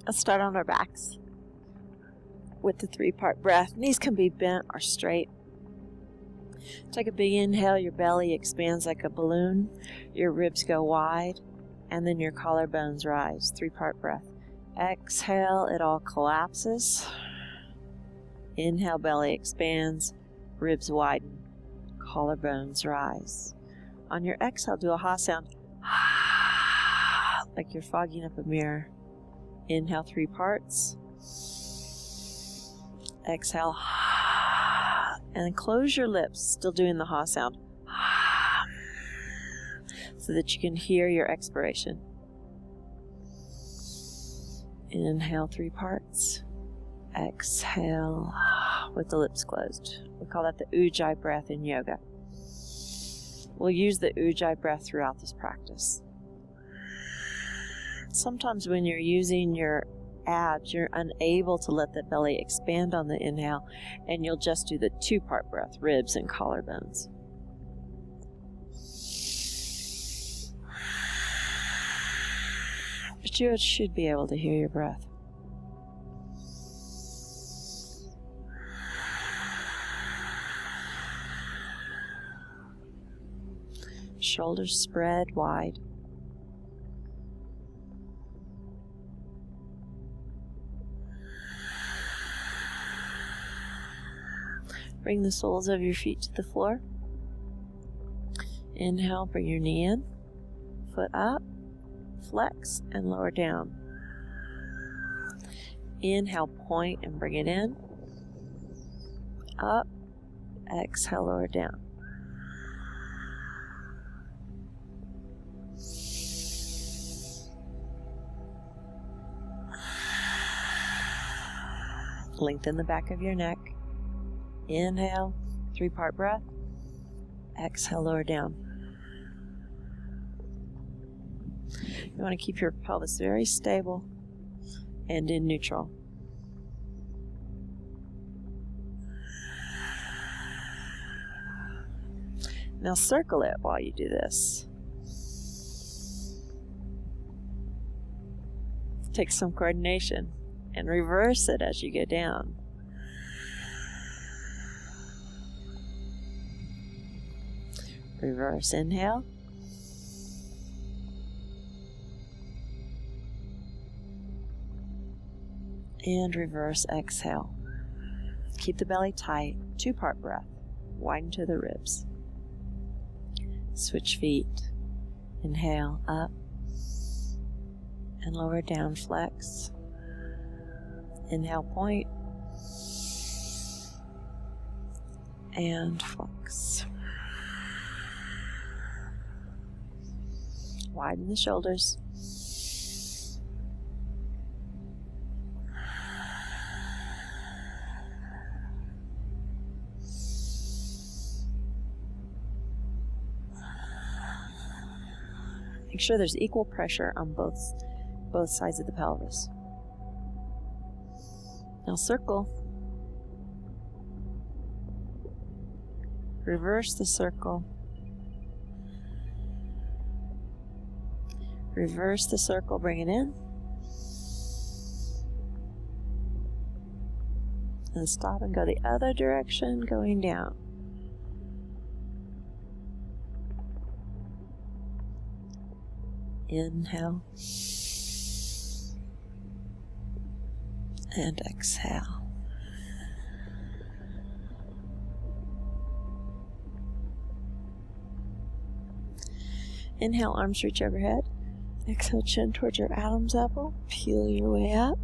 Let's start on our backs with the 3-part breath. Knees can be bent or straight. Take a big inhale, your belly expands like a balloon, your ribs go wide, and then your collarbones rise. 3-part breath. Exhale, it all collapses. Inhale, belly expands, ribs widen, collarbones rise. On your exhale, do a ha sound, like you're fogging up a mirror. Inhale, 3 parts. Exhale, and then close your lips, still doing the ha sound, so that you can hear your expiration. Inhale, 3 parts. Exhale with the lips closed. We call that the Ujjay Breath in yoga. We'll use the Ujjay Breath throughout this practice. Sometimes when you're using your abs, you're unable to let the belly expand on the inhale, and you'll just do the 2-part breath, ribs and collarbones. But you should be able to hear your breath. Shoulders spread wide. Bring the soles of your feet to the floor. Inhale, bring your knee in, foot up, flex, and lower down. Inhale, point and bring it in, up, exhale, lower down. Lengthen the back of your neck. Inhale, 3-part breath. Exhale, lower down. You want to keep your pelvis very stable and in neutral. Now circle it while you do this. Take some coordination and reverse it as you go down. Reverse, inhale. And reverse, exhale. Keep the belly tight, 2-part breath. Widen to the ribs. Switch feet. Inhale, up. And lower down, flex. Inhale, point. And flex. Widen the shoulders. Make sure there's equal pressure on both sides of the pelvis. Now circle. Reverse the circle. Reverse the circle, bring it in. And stop and go the other direction, going down. Inhale. And exhale. Inhale, arms reach overhead. Exhale, chin towards your Adam's apple. Peel your way up.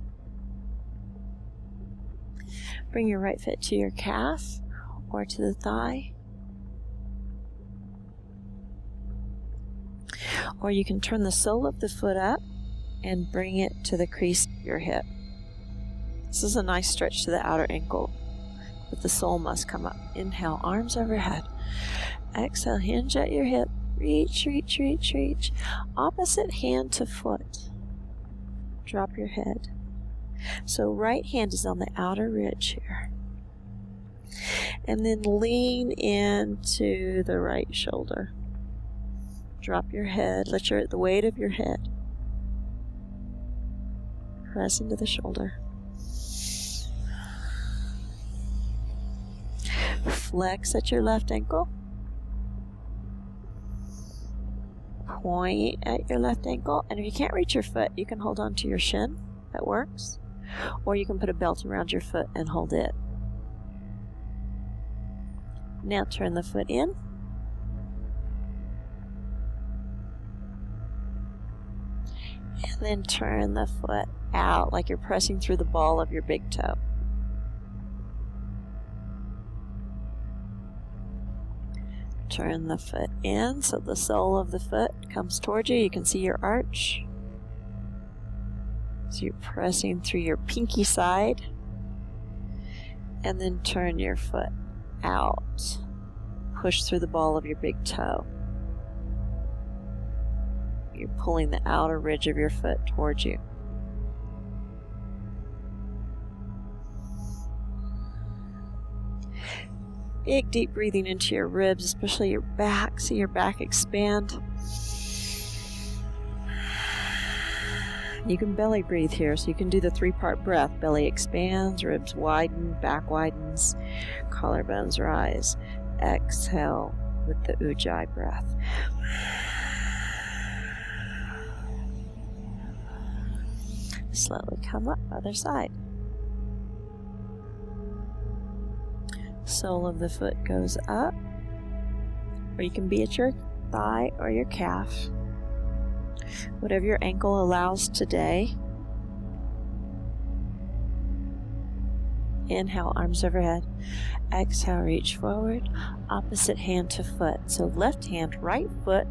Bring your right foot to your calf or to the thigh. Or you can turn the sole of the foot up and bring it to the crease of your hip. This is a nice stretch to the outer ankle, but the sole must come up. Inhale, arms overhead. Exhale, hinge at your hip. Reach, reach, reach, reach. Opposite hand to foot. Drop your head. So right hand is on the outer ridge here. And then lean into the right shoulder. Drop your head. Let the weight of your head Press into the shoulder. Flex at your left ankle. Point at your left ankle. And if you can't reach your foot, you can hold on to your shin. That works. Or you can put a belt around your foot and hold it. Now turn the foot in. And then turn the foot out like you're pressing through the ball of your big toe. Turn the foot in so the sole of the foot comes towards you. You can see your arch. So you're pressing through your pinky side. And then turn your foot out. Push through the ball of your big toe. You're pulling the outer ridge of your foot towards you. Big deep breathing into your ribs, especially your back. See your back expand. You can belly breathe here, so you can do the 3-part breath. Belly expands, ribs widen, back widens, collarbones rise. Exhale with the Ujjay breath. Slowly come up, other side. Sole of the foot goes up, or you can be at your thigh or your calf. Whatever your ankle allows today. Inhale, arms overhead. Exhale, reach forward. Opposite hand to foot. So left hand, right foot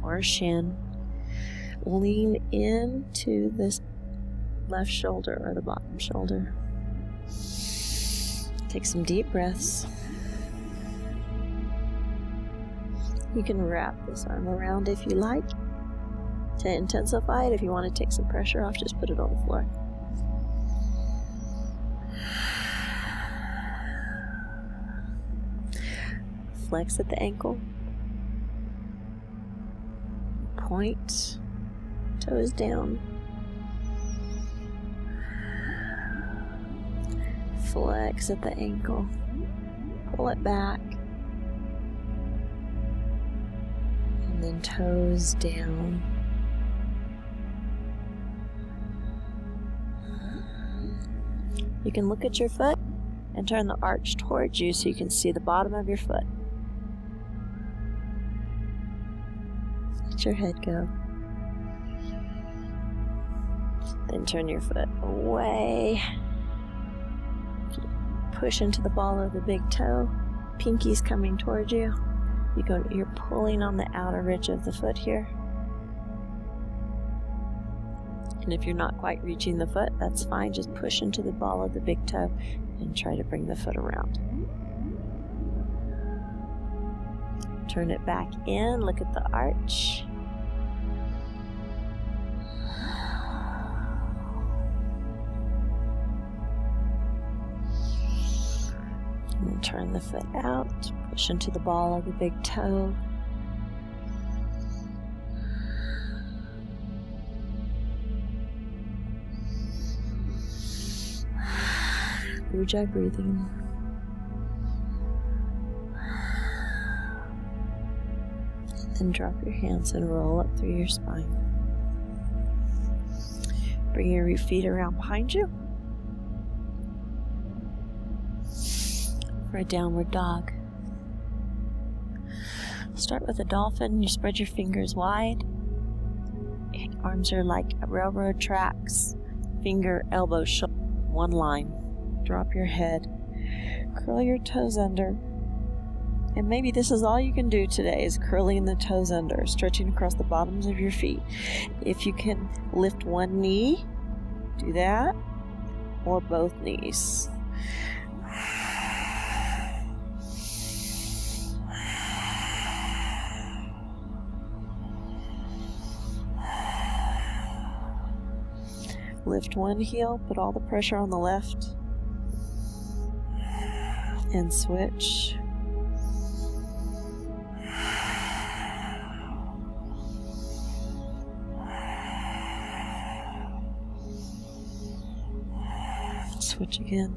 or shin. Lean into this left shoulder or the bottom shoulder. Take some deep breaths. You can wrap this arm around if you like. To intensify it, if you want to take some pressure off, just put it on the floor. Flex at the ankle. Point. Toes down. Flex at the ankle. Pull it back. And then toes down. You can look at your foot and turn the arch towards you so you can see the bottom of your foot. Let your head go. Then turn your foot away. Push into the ball of the big toe. Pinky's coming towards you. You're pulling on the outer ridge of the foot here. And if you're not quite reaching the foot, that's fine. Just push into the ball of the big toe and try to bring the foot around. Turn it back in. Look at the arch. And then turn the foot out. Push into the ball of the big toe. Ujjay breathing. Then drop your hands and roll up through your spine. Bring your feet around behind you for a downward dog. Start with a dolphin. You spread your fingers wide. Arms are like railroad tracks. Finger, elbow, shoulder, one line. Drop your head. Curl your toes under. And maybe this is all you can do today, is curling the toes under, stretching across the bottoms of your feet. If you can lift one knee, do that, or both knees. Lift one heel, put all the pressure on the left, and switch. Stretch again.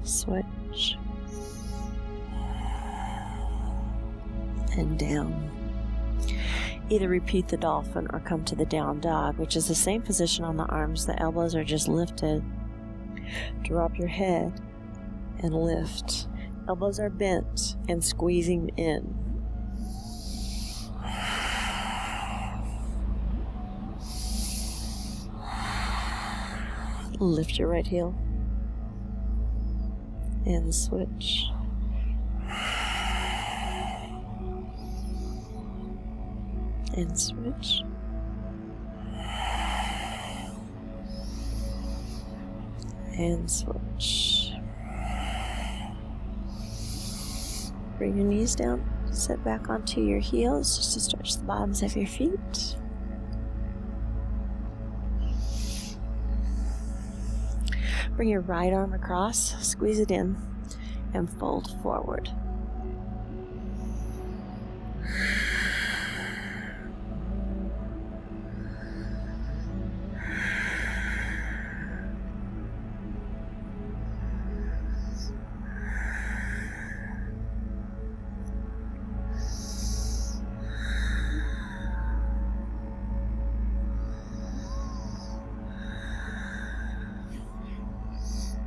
Switch. And down. Either repeat the dolphin or come to the down dog, which is the same position on the arms. The elbows are just lifted. Drop your head and lift. Elbows are bent and squeezing in. Lift your right heel and switch. And switch. And switch. Bring your knees down. Sit back onto your heels just to stretch the bottoms of your feet. Bring your right arm across, squeeze it in, and fold forward.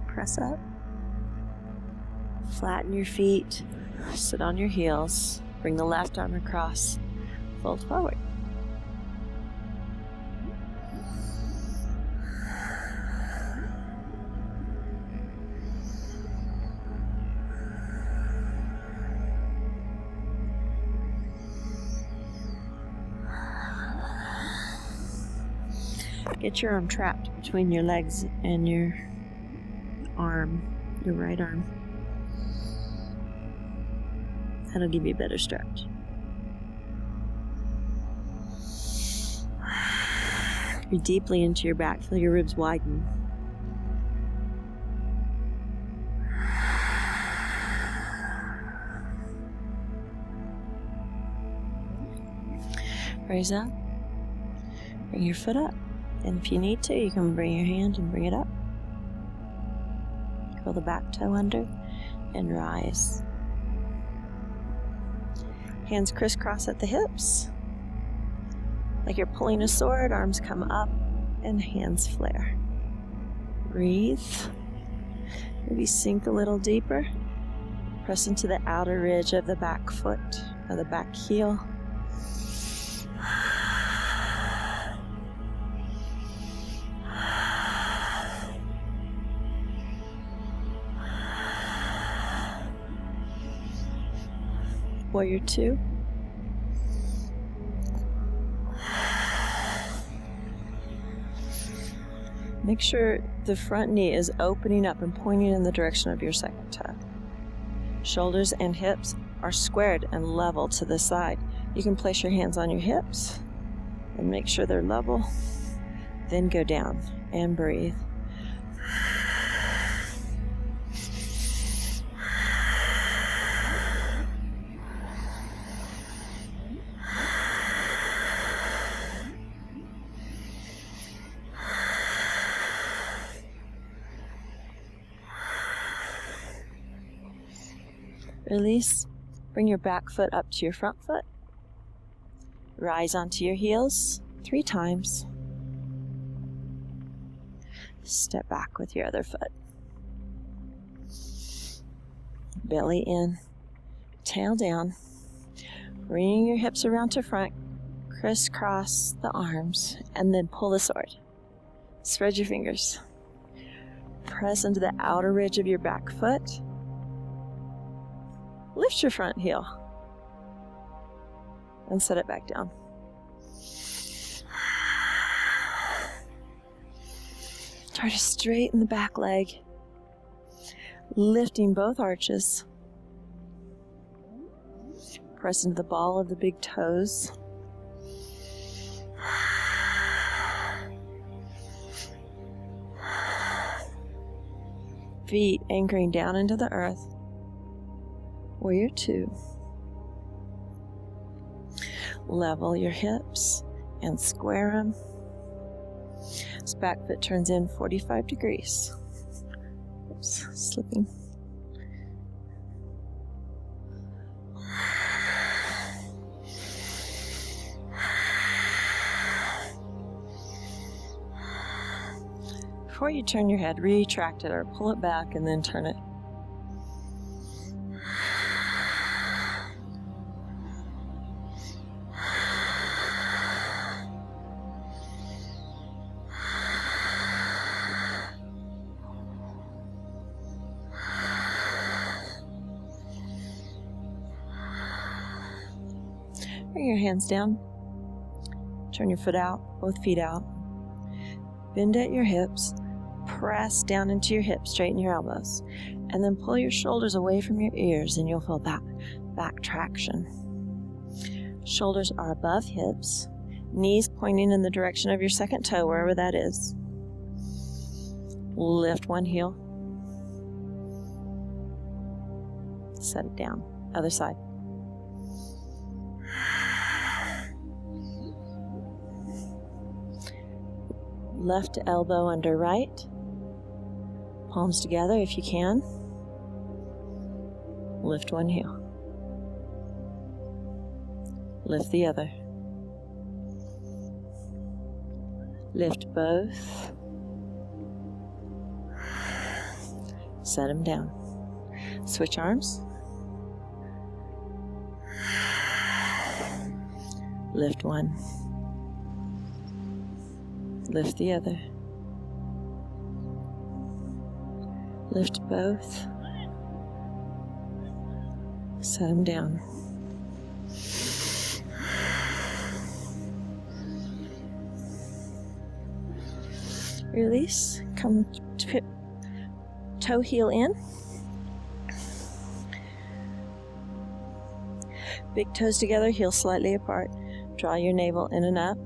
Press up. Flatten your feet. Sit on your heels. Bring the left arm across. Fold forward. Get your arm trapped between your legs and your arm, your right arm. That'll give you a better stretch. Breathe deeply into your back. Feel your ribs widen. Raise up. Bring your foot up. And if you need to, you can bring your hand and bring it up. Curl the back toe under and rise. Hands crisscross at the hips. Like you're pulling a sword, arms come up and hands flare. Breathe. Maybe sink a little deeper. Press into the outer ridge of the back foot or the back heel. Warrior 2. Make sure the front knee is opening up and pointing in the direction of your second toe. Shoulders and hips are squared and level to the side. You can place your hands on your hips and make sure they're level. Then go down and breathe. Release. Bring your back foot up to your front foot. Rise onto your heels 3 times. Step back with your other foot. Belly in, tail down. Bring your hips around to front. Crisscross the arms and then pull the sword. Spread your fingers. Press into the outer ridge of your back foot. Lift your front heel and set it back down. Try to straighten the back leg, lifting both arches. Press into the ball of the big toes. Feet anchoring down into the earth. Warrior 2. Level your hips and square them. This back foot turns in 45 degrees. Oops, slipping. Before you turn your head, retract it or pull it back and then turn it. Bring your hands down. Turn your foot out, both feet out. Bend at your hips. Press down into your hips, straighten your elbows. And then pull your shoulders away from your ears and you'll feel back traction. Shoulders are above hips. Knees pointing in the direction of your second toe, wherever that is. Lift one heel. Set it down. Other side. Left elbow under right. Palms together if you can. Lift one heel. Lift the other. Lift both. Set them down. Switch arms. Lift one. Lift the other. Lift both. Set them down. Release. Come to toe heel in. Big toes together, heels slightly apart. Draw your navel in and up.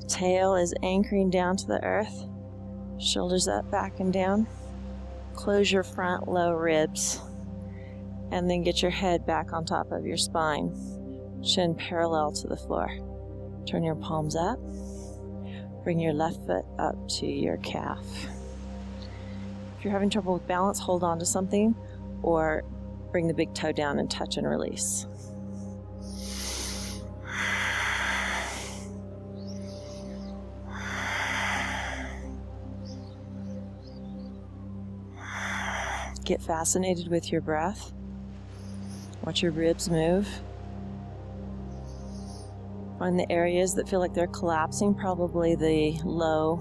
Tail is anchoring down to the earth. Shoulders up, back and down. Close your front low ribs. And then get your head back on top of your spine. Chin parallel to the floor. Turn your palms up. Bring your left foot up to your calf. If you're having trouble with balance, hold on to something or bring the big toe down and touch and release. Get fascinated with your breath. Watch your ribs move. Find the areas that feel like they're collapsing, probably the low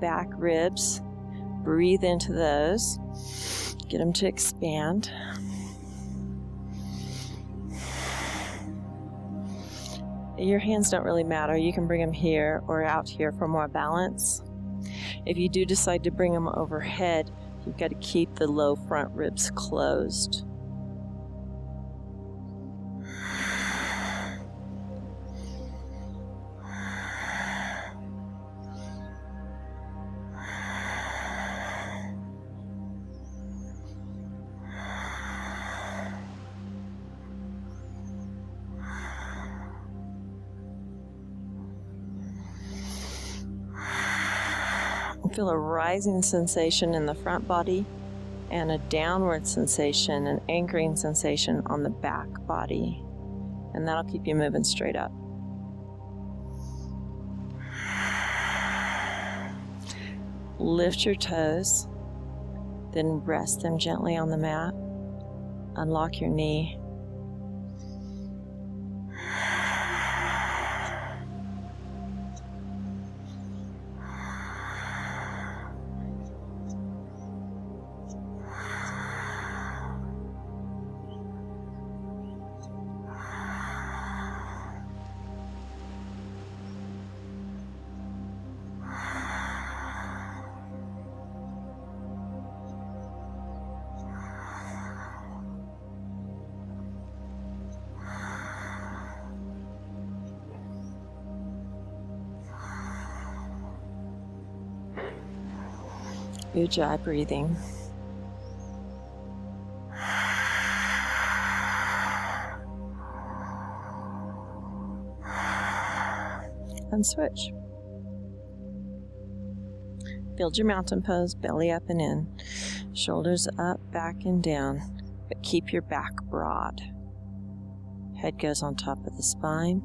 back ribs. Breathe into those. Get them to expand. Your hands don't really matter. You can bring them here or out here for more balance. If you do decide to bring them overhead, you've got to keep the low front ribs closed. Feel a rising sensation in the front body and a downward sensation, an anchoring sensation on the back body. And that'll keep you moving straight up. Lift your toes, then rest them gently on the mat. Unlock your knee. Ujjay breathing. and switch. Build your mountain pose, belly up and in, shoulders up, back, and down, but keep your back broad. Head goes on top of the spine.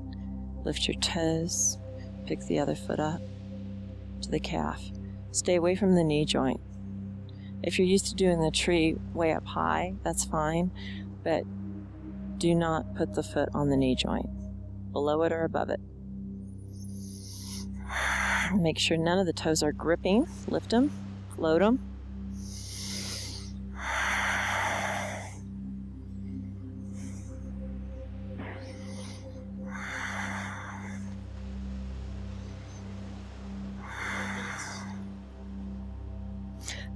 Lift your toes, pick the other foot up to the calf. Stay away from the knee joint. If you're used to doing the tree way up high, that's fine, but do not put the foot on the knee joint, below it or above it. Make sure none of the toes are gripping. Lift them, float them.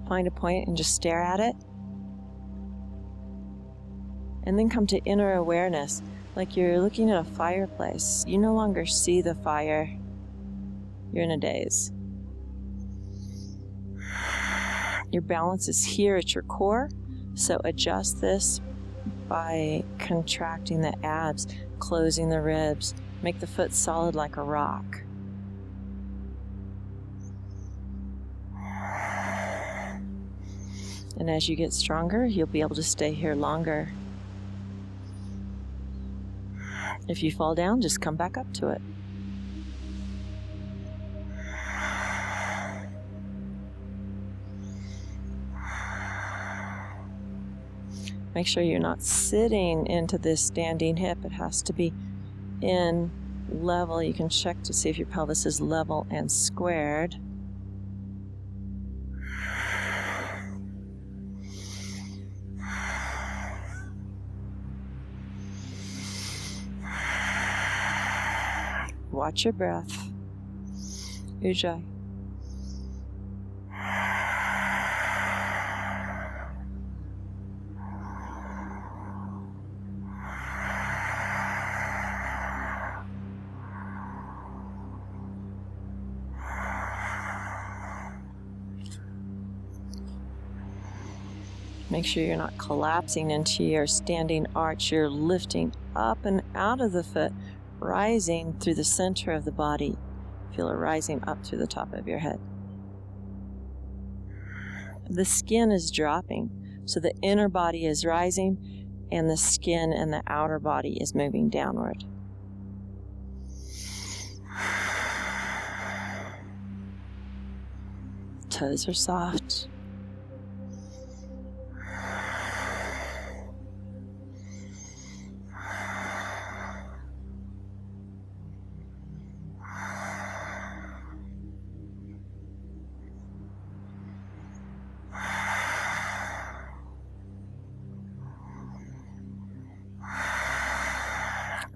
Find a point and just stare at it. And then come to inner awareness, like you're looking at a fireplace. You no longer see the fire. You're in a daze. Your balance is here at your core, so adjust this by contracting the abs, closing the ribs. Make the foot solid like a rock. And as you get stronger, you'll be able to stay here longer. If you fall down, just come back up to it. Make sure you're not sitting into this standing hip. It has to be in level. You can check to see if your pelvis is level and squared. Watch your breath. Ujjay. Make sure you're not collapsing into your standing arch. You're lifting up and out of the foot, rising through the center of the body. Feel it rising up through the top of your head. The skin is dropping, so the inner body is rising, and the skin and the outer body is moving downward. Toes are soft.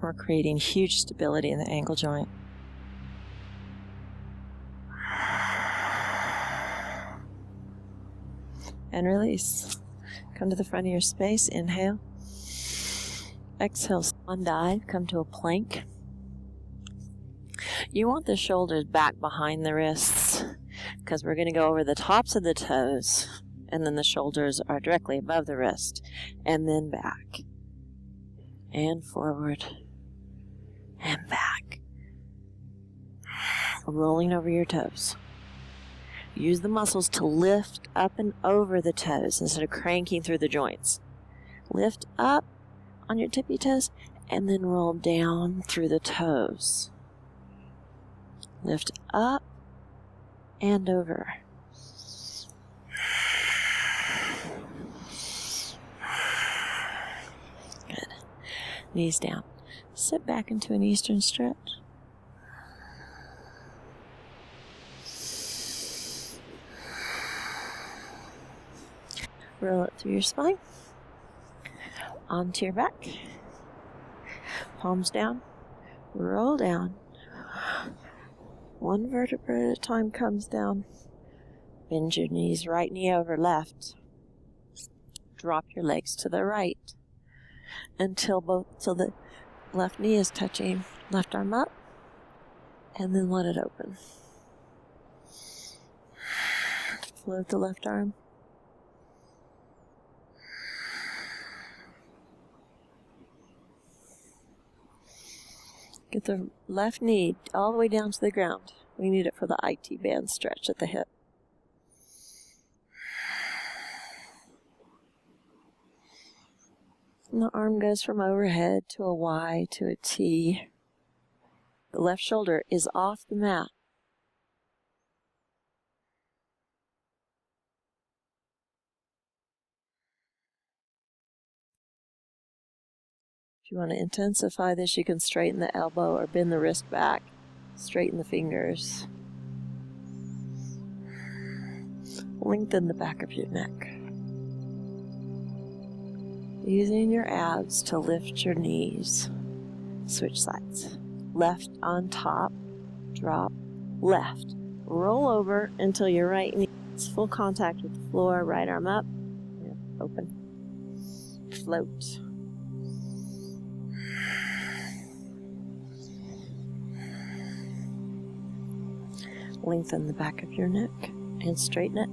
We're creating huge stability in the ankle joint. And release. Come to the front of your space. Inhale. Exhale, swan dive. Come to a plank. You want the shoulders back behind the wrists because we're going to go over the tops of the toes, and then the shoulders are directly above the wrist, and then back and forward and back, rolling over your toes. Use the muscles to lift up and over the toes instead of cranking through the joints. Lift up on your tippy toes and then roll down through the toes. Lift up and over. Good. Knees down. Sit back into an Eastern stretch. Roll it through your spine. Onto your back. Palms down. Roll down. One vertebra at a time comes down. Bend your knees, right knee over left. Drop your legs to the right until the left knee is touching left arm up, and then let it open. Float the left arm. Get the left knee all the way down to the ground. We need it for the IT band stretch at the hip. And the arm goes from overhead to a Y to a T. The left shoulder is off the mat. If you want to intensify this, you can straighten the elbow or bend the wrist back. Straighten the fingers. Lengthen the back of your neck. Using your abs to lift your knees. Switch sides. Left on top. Drop. Left. Roll over until your right knee is full contact with the floor. Right arm up. Open. Float. Lengthen the back of your neck and straighten it.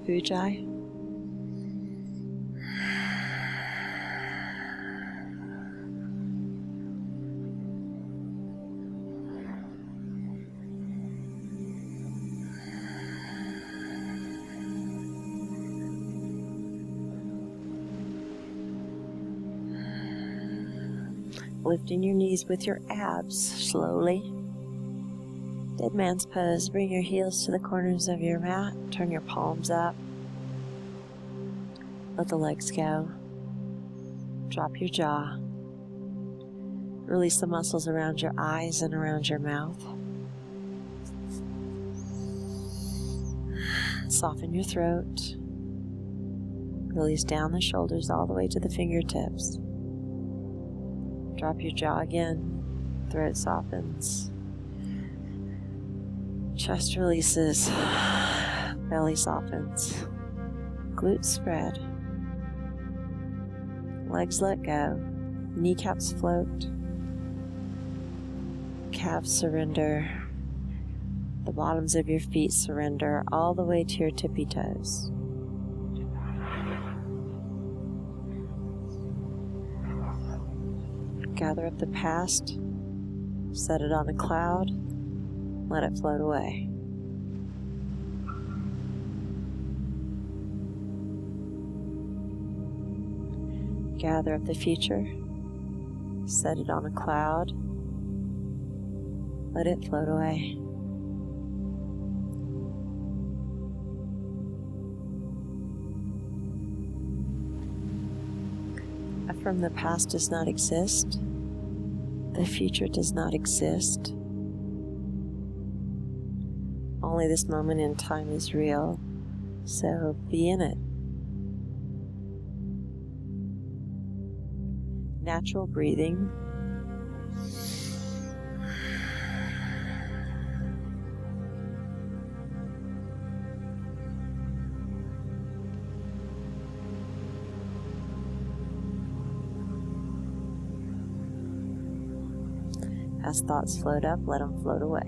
Ujjay. Lifting your knees with your abs slowly. Dead man's pose. Bring your heels to the corners of your mat. Turn your palms up. Let the legs go. Drop your jaw. Release the muscles around your eyes and around your mouth. Soften your throat. Release down the shoulders all the way to the fingertips. Drop your jaw again. Throat softens. Chest releases. Belly softens. Glutes spread. Legs let go. Kneecaps float. Calves surrender. The bottoms of your feet surrender all the way to your tippy toes. Gather up the past, set it on a cloud, let it float away. Gather up the future, set it on a cloud, let it float away. Affirm the past does not exist. The future does not exist. Only this moment in time is real, so be in it. Natural breathing. As thoughts float up, let them float away.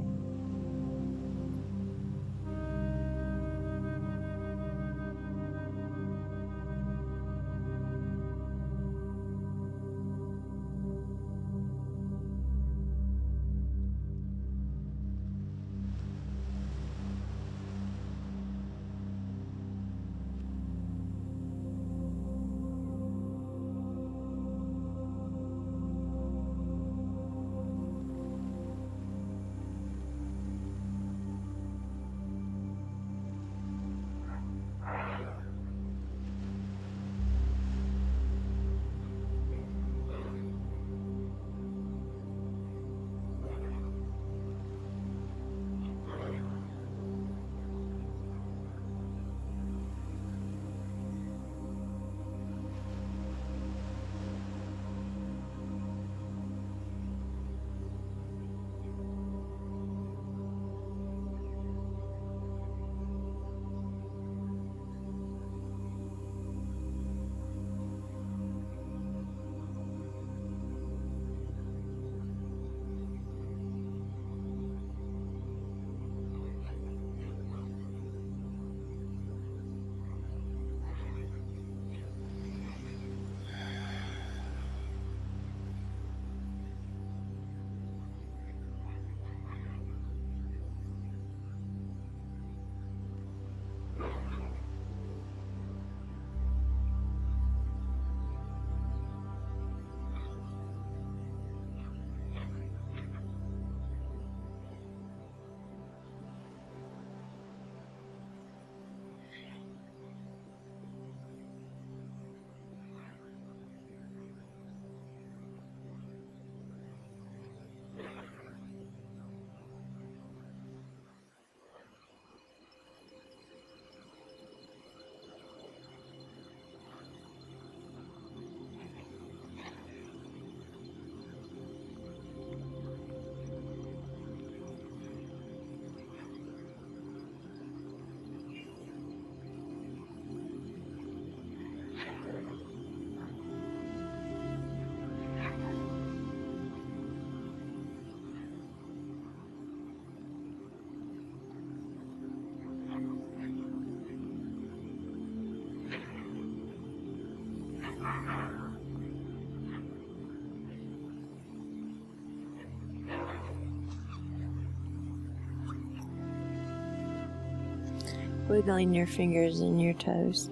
wiggling your fingers and your toes.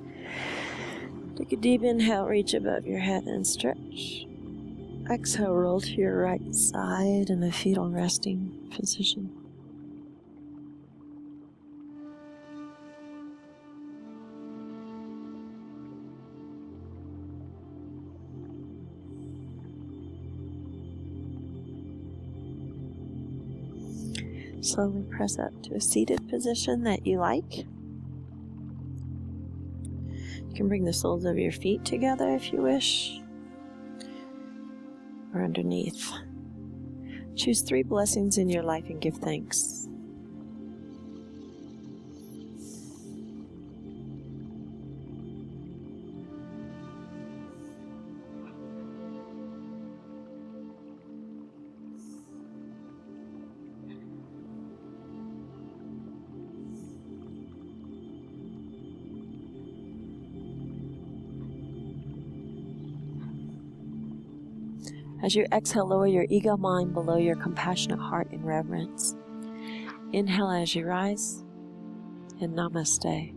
Take a deep inhale, reach above your head and stretch. Exhale, roll to your right side in a fetal resting position. Slowly press up to a seated position that you like. You can bring the soles of your feet together if you wish, or underneath. Choose 3 blessings in your life and give thanks. As you exhale, lower your ego mind below your compassionate heart in reverence. Inhale as you rise, and namaste.